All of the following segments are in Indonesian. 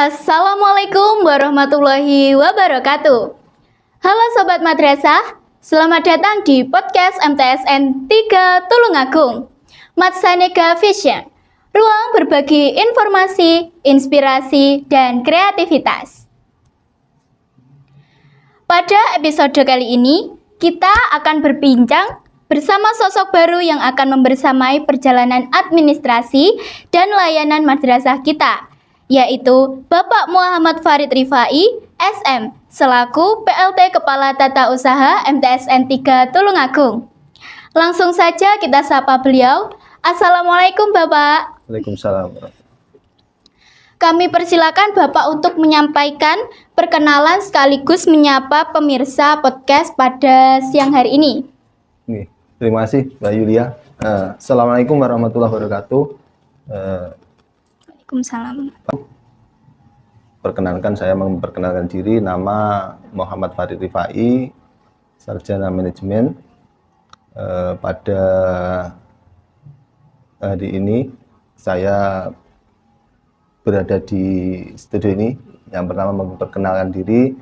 Assalamualaikum warahmatullahi wabarakatuh. Halo Sobat Madrasah, selamat datang di podcast MTSN 3 Tulungagung Matsanega Vision, ruang berbagi informasi, inspirasi, dan kreativitas. Pada episode kali ini, kita akan berbincang bersama sosok baru yang akan membersamai perjalanan administrasi dan layanan madrasah kita, yaitu Bapak Muhammad Farid Rifai, SM, selaku PLT Kepala Tata Usaha MTSN 3 Tulungagung. Langsung saja kita sapa beliau. Assalamualaikum Bapak. Waalaikumsalam. Kami persilakan Bapak untuk menyampaikan perkenalan sekaligus menyapa pemirsa podcast pada siang hari ini. Terima kasih Mbak Yulia. Assalamualaikum warahmatullahi wabarakatuh. Waalaikumsalam. Perkenalkan, saya memperkenalkan diri, nama Muhammad Farid Rifai, sarjana manajemen. Pada hari ini saya berada di studio ini. Yang pertama memperkenalkan diri,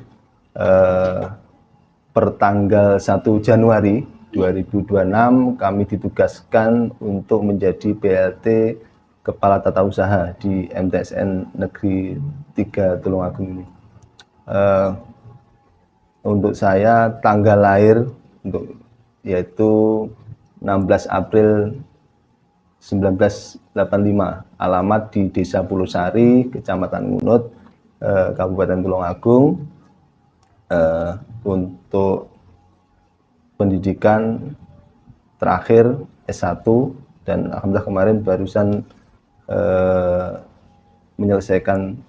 per tanggal 1 Januari 2026 kami ditugaskan untuk menjadi PLT Kepala Tata Usaha di MTSN Negeri 3 Tulungagung ini. Untuk saya tanggal lahir yaitu 16 April 1985, alamat di Desa Pulosari, Kecamatan Ngunut, Kabupaten Tulungagung. Untuk pendidikan terakhir S1, dan alhamdulillah kemarin barusan menyelesaikan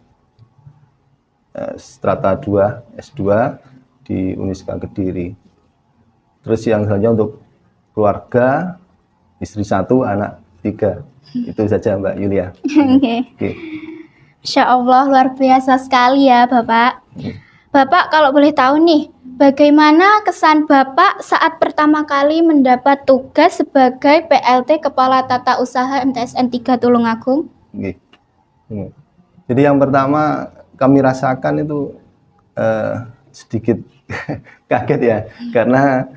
strata 2 S2 di Uniska Kediri. Terus yang selanjutnya untuk keluarga, istri 1, anak 3. Itu saja Mbak Yulia. Oke. Insya Allah luar biasa sekali ya Bapak. Bapak kalau boleh tahu nih, bagaimana kesan Bapak saat pertama kali mendapat tugas sebagai PLT Kepala Tata Usaha MTSN 3 Tulungagung? Jadi yang pertama kami rasakan itu sedikit kaget ya, karena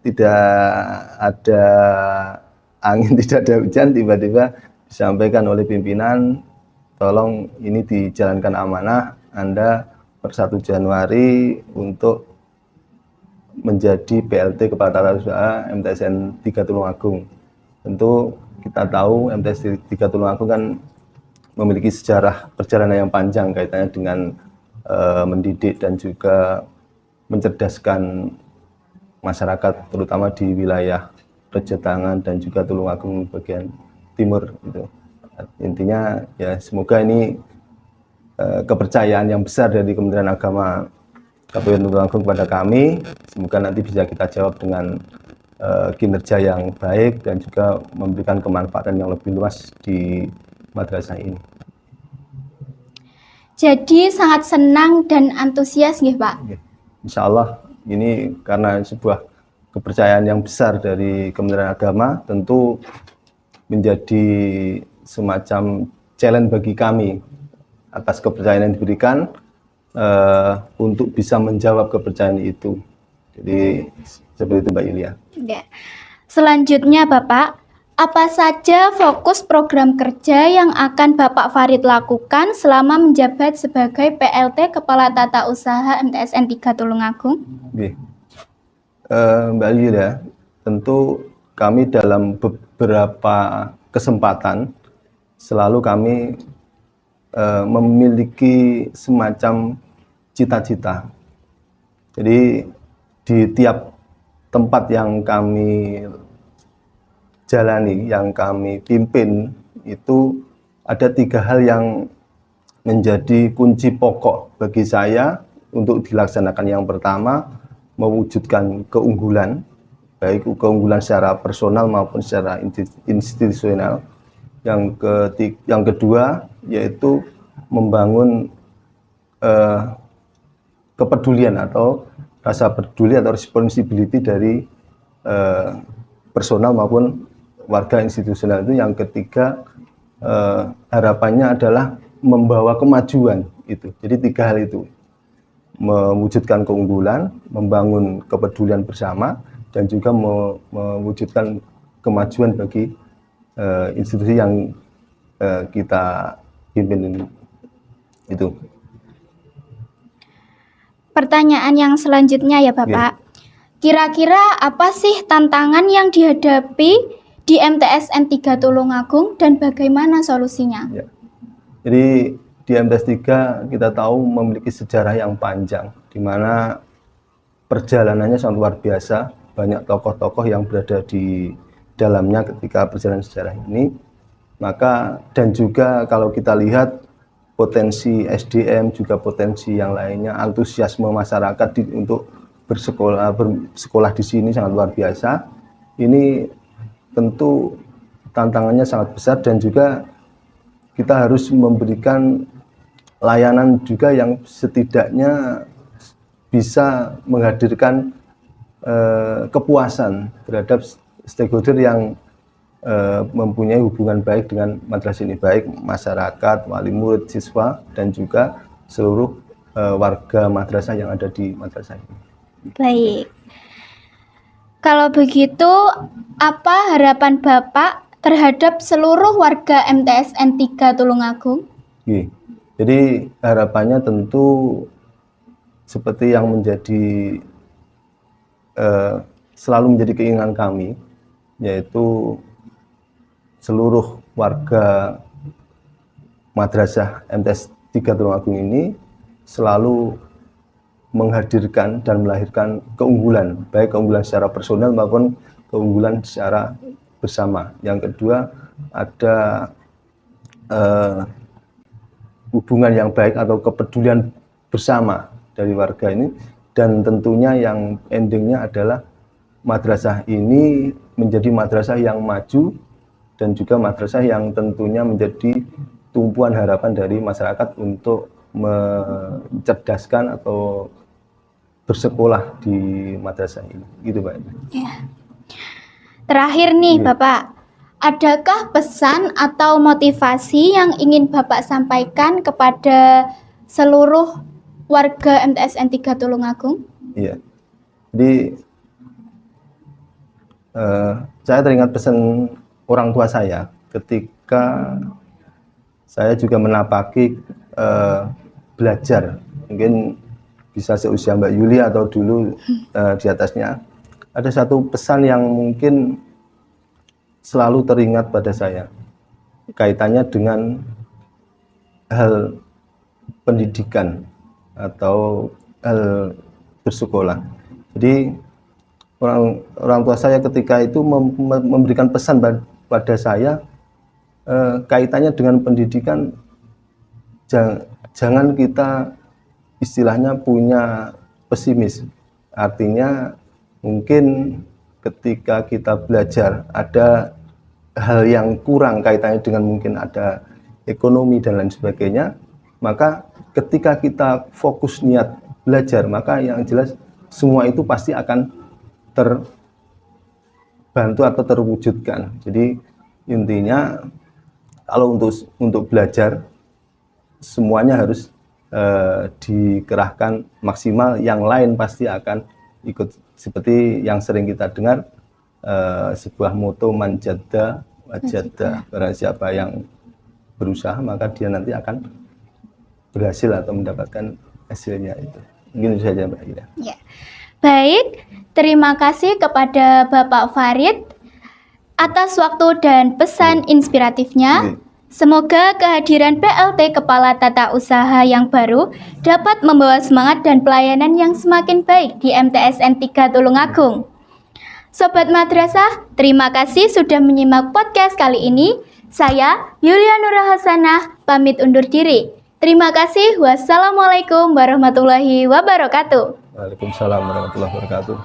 tidak ada angin, tidak ada hujan, tiba-tiba disampaikan oleh pimpinan, tolong ini dijalankan amanah, Anda per 1 Januari untuk menjadi PLT Kepala Tata Usaha MTSN 3 Tulungagung. Tentu kita tahu MTSN 3 Tulungagung kan memiliki sejarah perjalanan yang panjang kaitannya dengan mendidik dan juga mencerdaskan masyarakat, terutama di wilayah Rejotangan dan juga Tulungagung bagian timur gitu. Intinya ya semoga ini kepercayaan yang besar dari Kementerian Agama Kabupaten Tulungagung kepada kami, semoga nanti bisa kita jawab dengan kinerja yang baik dan juga memberikan kemanfaatan yang lebih luas di madrasah ini. Jadi sangat senang dan antusias nih Pak. Insya Allah ini karena sebuah kepercayaan yang besar dari Kementerian Agama, tentu menjadi semacam challenge bagi kami atas kepercayaan yang diberikan untuk bisa menjawab kepercayaan itu. Jadi seperti itu Mbak Yulia. Ya. Selanjutnya Bapak, apa saja fokus program kerja yang akan Bapak Farid lakukan selama menjabat sebagai PLT Kepala Tata Usaha MTSN 3 Tulungagung? Mbak Yulia, tentu kami dalam beberapa kesempatan selalu kami memiliki semacam cita-cita. Jadi di tiap tempat yang kami jalani, yang kami pimpin, itu ada 3 hal yang menjadi kunci pokok bagi saya untuk dilaksanakan. Yang pertama, mewujudkan keunggulan, baik keunggulan secara personal maupun secara institusional. Yang kedua yaitu membangun kepedulian atau rasa peduli atau responsibility dari personal maupun warga institusional itu. Yang ketiga harapannya adalah membawa kemajuan itu. Jadi 3 hal itu, mewujudkan keunggulan, membangun kepedulian bersama, dan juga mewujudkan kemajuan bagi institusi yang kita pimpin ini. Itu. Pertanyaan yang selanjutnya ya Bapak. Kira-kira apa sih tantangan yang dihadapi di MTSN 3 Tulungagung dan bagaimana solusinya? Ya. Jadi di MTS 3 kita tahu memiliki sejarah yang panjang, di mana perjalanannya sangat luar biasa, banyak tokoh-tokoh yang berada di dalamnya ketika perjalanan sejarah ini. Maka dan juga kalau kita lihat potensi SDM, juga potensi yang lainnya, antusiasme masyarakat untuk bersekolah di sini sangat luar biasa. Ini tentu tantangannya sangat besar, dan juga kita harus memberikan layanan juga yang setidaknya bisa menghadirkan kepuasan terhadap stakeholder yang mempunyai hubungan baik dengan madrasah ini, baik masyarakat, wali murid, siswa, dan juga seluruh warga madrasah yang ada di madrasah ini. Baik. Kalau begitu, apa harapan Bapak terhadap seluruh warga MTSN 3 Tulungagung? Jadi harapannya tentu seperti yang selalu menjadi keinginan kami, yaitu seluruh warga madrasah MTS 3 Tulungagung ini selalu menghadirkan dan melahirkan keunggulan, baik keunggulan secara personal maupun keunggulan secara bersama. Yang kedua, ada hubungan yang baik atau kepedulian bersama dari warga ini, dan tentunya yang endingnya adalah madrasah ini menjadi madrasah yang maju, dan juga madrasah yang tentunya menjadi tumpuan harapan dari masyarakat untuk mencerdaskan atau bersekolah di madrasah ini. Gitu, Pak. Ya. Terakhir nih, Bapak, adakah pesan atau motivasi yang ingin Bapak sampaikan kepada seluruh warga MTSN 3 Tulungagung? Iya. Jadi saya teringat pesan orang tua saya ketika saya juga menapaki belajar, mungkin bisa seusia Mbak Yuli atau dulu di atasnya. Ada satu pesan yang mungkin selalu teringat pada saya, kaitannya dengan hal pendidikan atau hal bersekolah. Jadi orang tua saya ketika itu memberikan pesan pada saya, kaitannya dengan pendidikan. Jangan kita istilahnya punya pesimis, artinya mungkin ketika kita belajar ada hal yang kurang kaitannya dengan mungkin ada ekonomi dan lain sebagainya, maka ketika kita fokus niat belajar, maka yang jelas semua itu pasti akan terbantu atau terwujudkan. Jadi intinya kalau untuk belajar semuanya harus dikerahkan maksimal, yang lain pasti akan ikut. Seperti yang sering kita dengar, sebuah moto manjada wajada, barang siapa yang berusaha maka dia nanti akan berhasil atau mendapatkan hasilnya. Itu mungkin saja, Mbak Ida. Ya. Baik, terima kasih kepada Bapak Farid atas waktu dan pesan inspiratifnya. Semoga kehadiran PLT Kepala Tata Usaha yang baru dapat membawa semangat dan pelayanan yang semakin baik di MTSN 3 Tulungagung. Sobat Madrasah, terima kasih sudah menyimak podcast kali ini. Saya, Yulia Nurah Hasanah, pamit undur diri. Terima kasih. Wassalamualaikum warahmatullahi wabarakatuh. Waalaikumsalam warahmatullahi wabarakatuh.